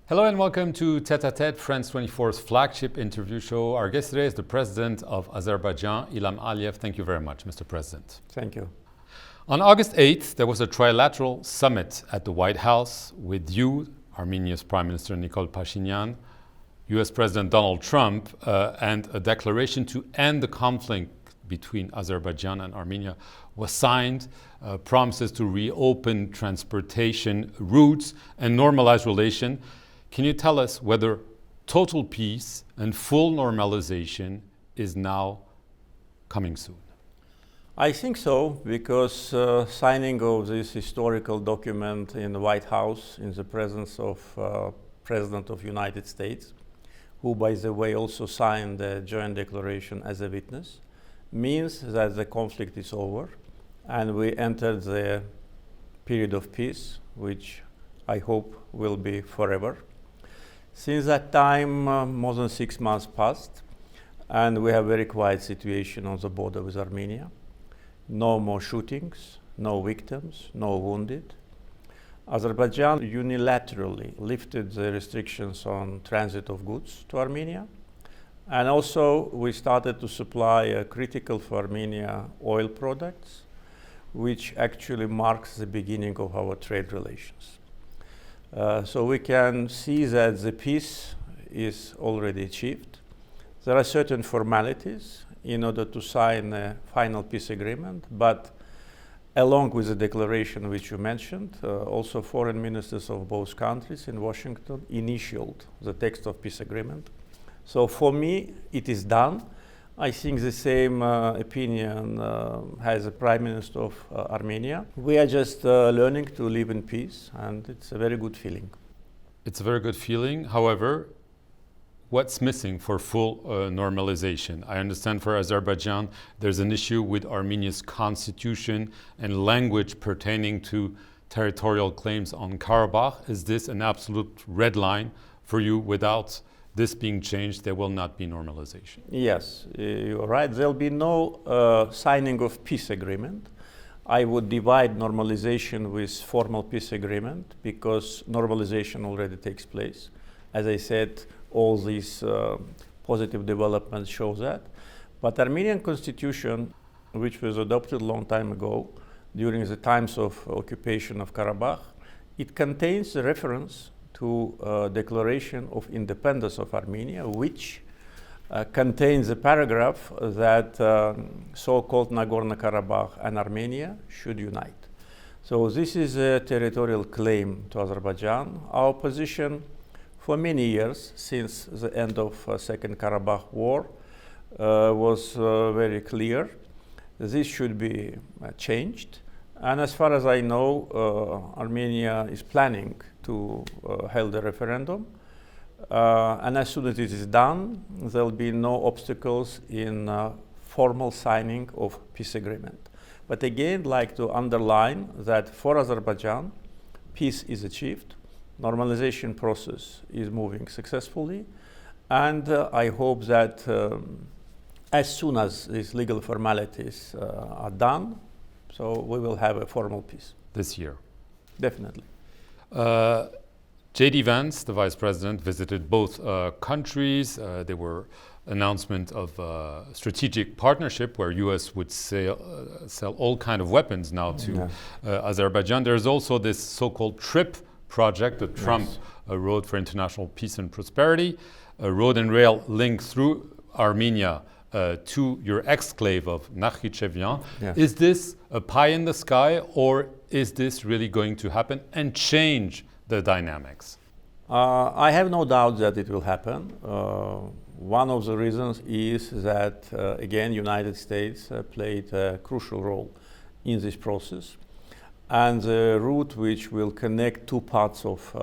Hello and welcome to Tête à Tête, France 24's flagship interview show. Our guest today is the President of Azerbaijan, Ilham Aliyev. Thank you very much, Mr. President. Thank you. On August 8th, there was a trilateral summit at the White House with you, Armenia's Prime Minister Nikol Pashinyan, US President Donald Trump, and a declaration to end the conflict between Azerbaijan and Armenia was signed. Promises to reopen transportation routes and normalize relations. Can you tell us whether total peace and full normalization is now coming soon? I think so, because signing of this historical document in the White House in the presence of President of United States, who, by the way, also signed the joint declaration as a witness, means that the conflict is over and we entered the period of peace, which I hope will be forever. Since that time, more than 6 months passed, and we have a very quiet situation on the border with Armenia. No more shootings, no victims, no wounded. Azerbaijan unilaterally lifted the restrictions on transit of goods to Armenia. And also, we started to supply critical for Armenia oil products, which actually marks the beginning of our trade relations. So we can see that the peace is already achieved. There are certain formalities in order to sign a final peace agreement, but along with the declaration which you mentioned, also foreign ministers of both countries in Washington initialed the text of peace agreement. So for me, it is done. I think the same opinion has the Prime Minister of Armenia. We are just learning to live in peace, and it's a very good feeling. It's a very good feeling. However, what's missing for full normalization? I understand for Azerbaijan, there's an issue with Armenia's constitution and language pertaining to territorial claims on Karabakh. Is this an absolute red line for you? Without this being changed, there will not be normalization. Yes, you're right. There'll be no signing of peace agreement. I would divide normalization with formal peace agreement, because normalization already takes place. As I said, all these positive developments show that. But Armenian constitution, which was adopted a long time ago during the times of occupation of Karabakh, it contains a reference to Declaration of Independence of Armenia, which contains a paragraph that so-called Nagorno-Karabakh and Armenia should unite. So this is a territorial claim to Azerbaijan. Our position for many years, since the end of Second Karabakh War, was very clear. This should be changed. And as far as I know, Armenia is planning to hold a referendum. And as soon as it is done, there'll be no obstacles in formal signing of peace agreement. But again, I'd like to underline that for Azerbaijan, peace is achieved. Normalization process is moving successfully. And I hope that as soon as these legal formalities are done, so we will have a formal peace. This year? Definitely. J.D. Vance, the Vice President, visited both countries. There were announcements of strategic partnership where U.S. would sell all kind of weapons now to Azerbaijan. There's also this so-called TRIP project, the Trump Road for International Peace and Prosperity, a road and rail link through Armenia to your exclave of Nakhichevan. Yes. Is this a pie in the sky, or is this really going to happen and change the dynamics? I have no doubt that it will happen. One of the reasons is that, again, United States played a crucial role in this process. And the route which will connect two parts of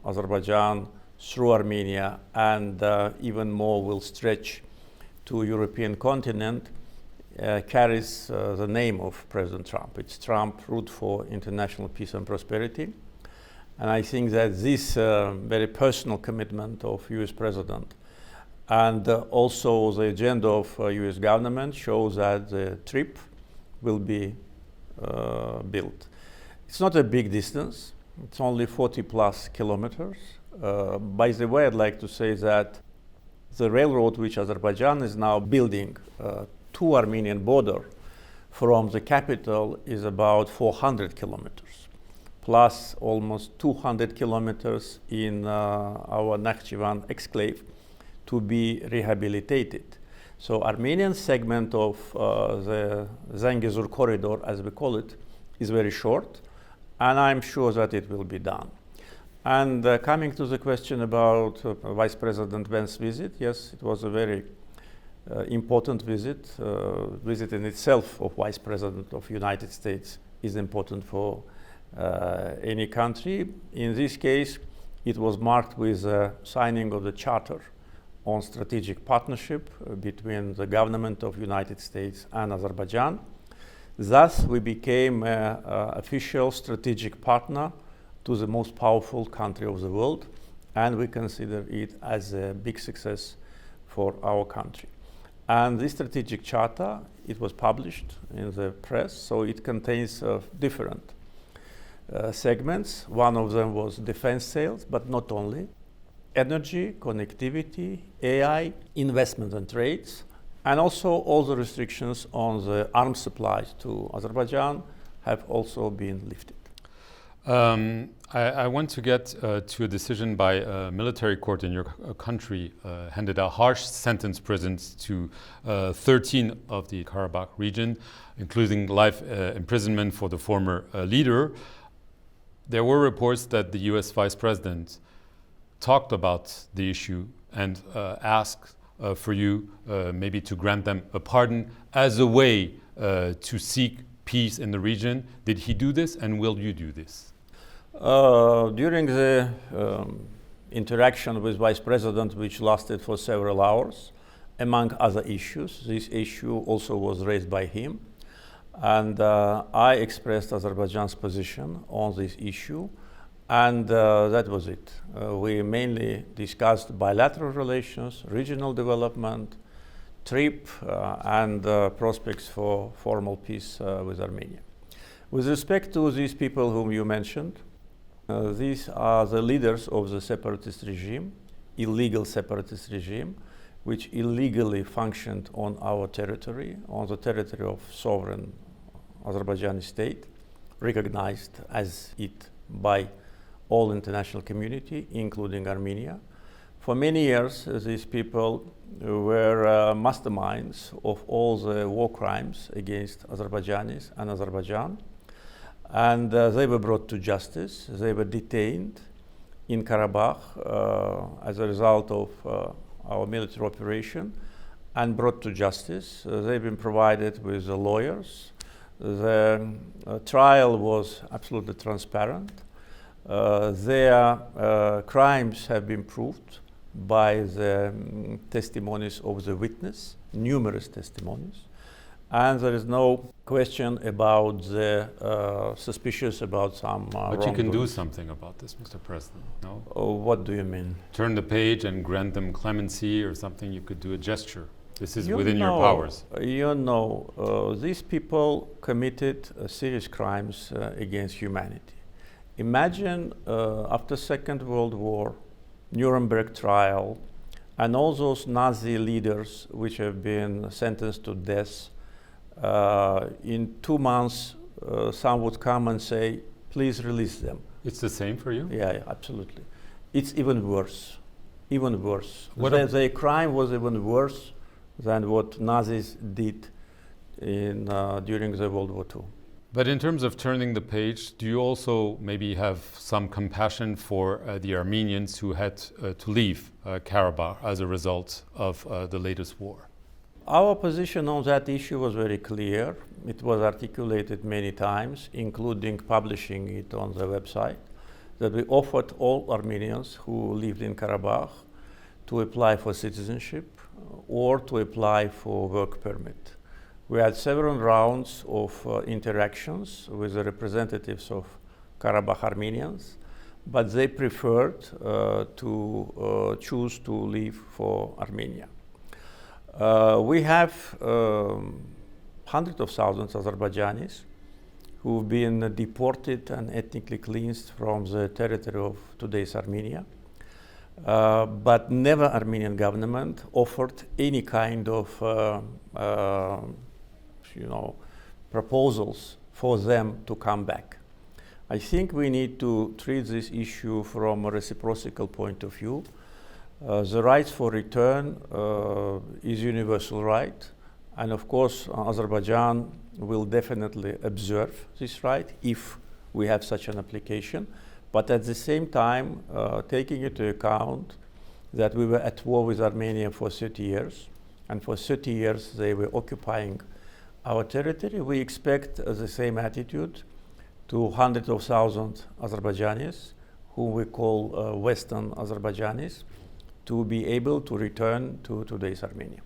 Azerbaijan through Armenia and even more will stretch to European continent carries the name of President Trump. It's Trump Route for International Peace and Prosperity. And I think that this very personal commitment of US President and also the agenda of US government shows that the trip will be built. It's not a big distance. It's only 40 plus kilometers. By the way, I'd like to say that the railroad which Azerbaijan is now building to Armenian border from the capital is about 400 kilometers, plus almost 200 kilometers in our Nakhchivan exclave to be rehabilitated. So Armenian segment of the Zangezur corridor, as we call it, is very short, and I'm sure that it will be done. And coming to the question about Vice President Vance's visit, yes, it was a very important visit. Visit in itself of Vice President of United States is important for any country. In this case, it was marked with the signing of the Charter on Strategic Partnership between the government of United States and Azerbaijan. Thus, we became an official strategic partner to the most powerful country of the world, and we consider it as a big success for our country. And this strategic charter, it was published in the press, so it contains different segments. One of them was defense sales, but not only. Energy, connectivity, AI, investment and trades, and also all the restrictions on the arms supplies to Azerbaijan have also been lifted. I want to get to a decision by a military court in your country handed a harsh sentence prisons to 13 of the Karabakh region, including life imprisonment for the former leader. There were reports that the US Vice President talked about the issue and asked for you maybe to grant them a pardon as a way to seek peace in the region. Did he do this, and will you do this? During the interaction with Vice President, which lasted for several hours, among other issues, this issue also was raised by him. And I expressed Azerbaijan's position on this issue, and that was it. We mainly discussed bilateral relations, regional development, trip, and prospects for formal peace with Armenia. With respect to these people whom you mentioned, these are the leaders of the separatist regime, illegal separatist regime, which illegally functioned on our territory, on the territory of sovereign Azerbaijani state, recognized as it by all international community, including Armenia. For many years, these people were masterminds of all the war crimes against Azerbaijanis and Azerbaijan. And they were brought to justice. They were detained in Karabakh as a result of our military operation and brought to justice. They've been provided with lawyers. The trial was absolutely transparent. Their crimes have been proved by the testimonies of the witness, numerous testimonies. And there is no question about the suspicious about some But you can do something about this, Mr. President, no? What do you mean? Turn the page and grant them clemency or something. You could do a gesture. This is within your powers. You know, these people committed serious crimes against humanity. Imagine after Second World War, Nuremberg trial, and all those Nazi leaders which have been sentenced to death. In 2 months, some would come and say, please release them. It's the same for you? Yeah, absolutely. It's even worse, even worse. The crime was even worse than what Nazis did during the World War II. But in terms of turning the page, do you also maybe have some compassion for the Armenians who had to leave Karabakh as a result of the latest war? Our position on that issue was very clear. It was articulated many times, including publishing it on the website, that we offered all Armenians who lived in Karabakh to apply for citizenship or to apply for work permit. We had several rounds of interactions with the representatives of Karabakh Armenians, but they preferred to choose to leave for Armenia. We have hundreds of thousands of Azerbaijanis who've been deported and ethnically cleansed from the territory of today's Armenia. But never Armenian government offered any kind of proposals for them to come back. I think we need to treat this issue from a reciprocal point of view. The right for return is universal right, and of course Azerbaijan will definitely observe this right if we have such an application, but at the same time taking into account that we were at war with Armenia for 30 years, and for 30 years they were occupying our territory. We expect the same attitude to hundreds of thousands Azerbaijanis, whom we call Western Azerbaijanis, to be able to return to today's Armenia.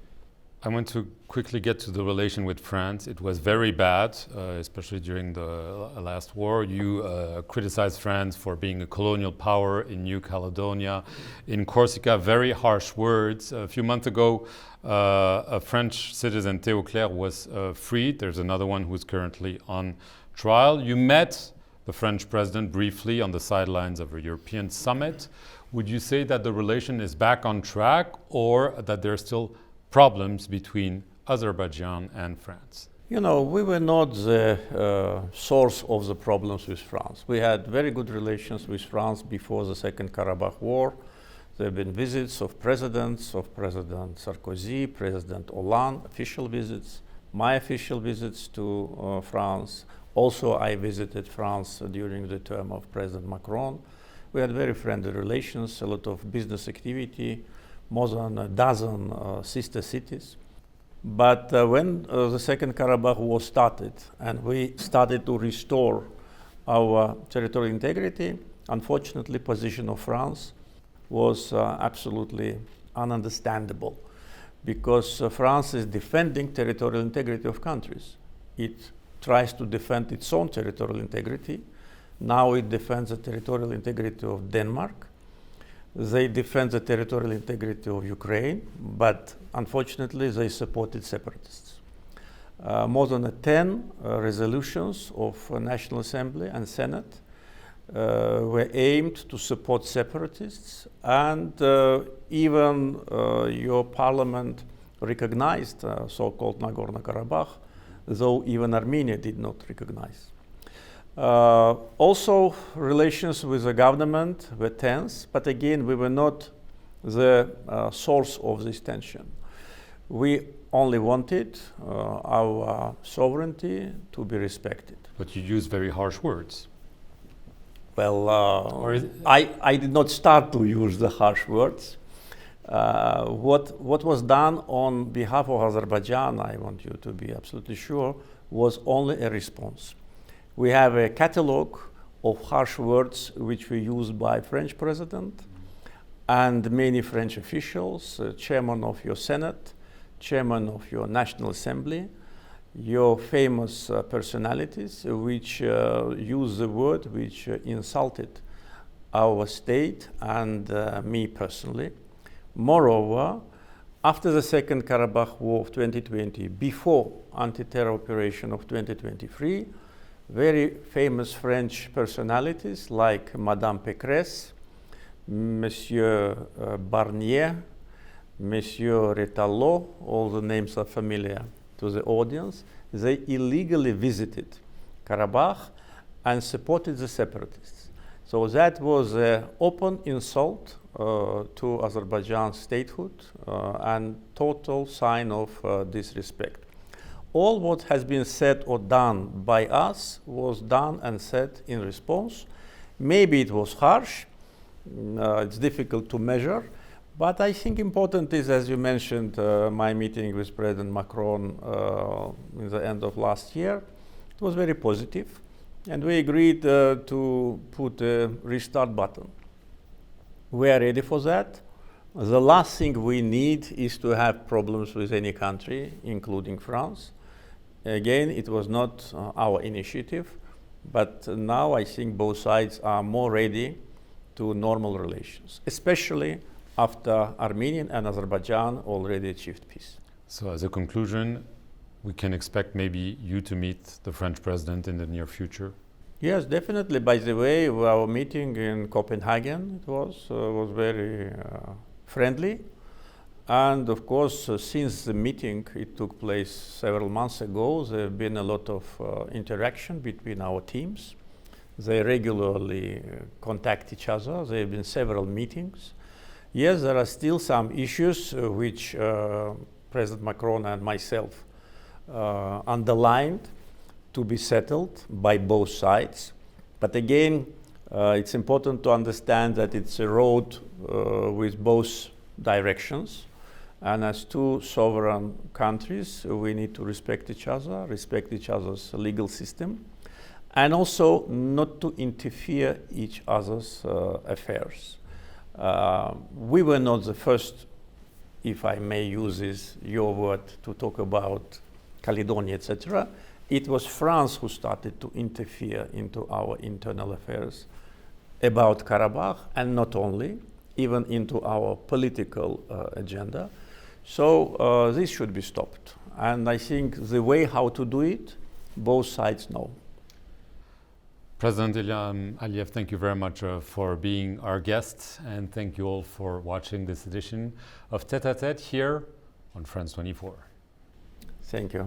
I want to quickly get to the relation with France. It was very bad, especially during the last war. You criticized France for being a colonial power in New Caledonia, in Corsica, very harsh words. A few months ago, a French citizen, Théo Claire, was freed. There's another one who's currently on trial. You met the French president briefly on the sidelines of a European summit. Would you say that the relation is back on track, or that there are still problems between Azerbaijan and France? You know, we were not the source of the problems with France. We had very good relations with France before the Second Karabakh War. There have been visits of presidents, of President Sarkozy, President Hollande, official visits, my official visits to France. Also, I visited France during the term of President Macron. We had very friendly relations, a lot of business activity, more than a dozen sister cities. But when the Second Karabakh War started and we started to restore our territorial integrity, unfortunately, position of France was absolutely ununderstandable, because France is defending territorial integrity of countries. It tries to defend its own territorial integrity. Now it defends the territorial integrity of Denmark. They defend the territorial integrity of Ukraine, but unfortunately they supported separatists. More than 10 resolutions of National Assembly and Senate were aimed to support separatists, and even your parliament recognized so-called Nagorno-Karabakh, though even Armenia did not recognize. Also, relations with the government were tense, but again, we were not the source of this tension. We only wanted our sovereignty to be respected. But you used very harsh words. Well, I did not start to use the harsh words. What was done on behalf of Azerbaijan, I want you to be absolutely sure, was only a response. We have a catalogue of harsh words which were used by French president and many French officials, chairman of your Senate, chairman of your National Assembly, your famous personalities which use the word which insulted our state and me personally. Moreover, after the Second Karabakh War of 2020, before anti-terror operation of 2023, very famous French personalities like Madame Pécresse, Monsieur Barnier, Monsieur Retallo, all the names are familiar to the audience, they illegally visited Karabakh and supported the separatists. So that was an open insult to Azerbaijan's statehood and total sign of disrespect. All what has been said or done by us was done and said in response. Maybe it was harsh, it's difficult to measure, but I think important is, as you mentioned, my meeting with President Macron in the end of last year. It was very positive, and we agreed to put a restart button. We are ready for that. The last thing we need is to have problems with any country, including France. Again, it was not our initiative, but now I think both sides are more ready to normal relations, especially after Armenia and Azerbaijan already achieved peace. So as a conclusion, we can expect maybe you to meet the French president in the near future? Yes, definitely. By the way, our meeting in Copenhagen was very friendly. And of course, since the meeting, it took place several months ago, there have been a lot of interaction between our teams. They regularly contact each other. There have been several meetings. Yes, there are still some issues which President Macron and myself underlined to be settled by both sides. But again, it's important to understand that it's a road with both directions. And as two sovereign countries, we need to respect each other's legal system, and also not to interfere each other's affairs. We were not the first, if I may use your word, to talk about Caledonia, etc. It was France who started to interfere into our internal affairs about Karabakh, and not only, even into our political agenda. So this should be stopped. And I think the way how to do it, both sides know. President Ilham Aliyev, thank you very much for being our guest, and thank you all for watching this edition of Tête à Tête here on France 24. Thank you.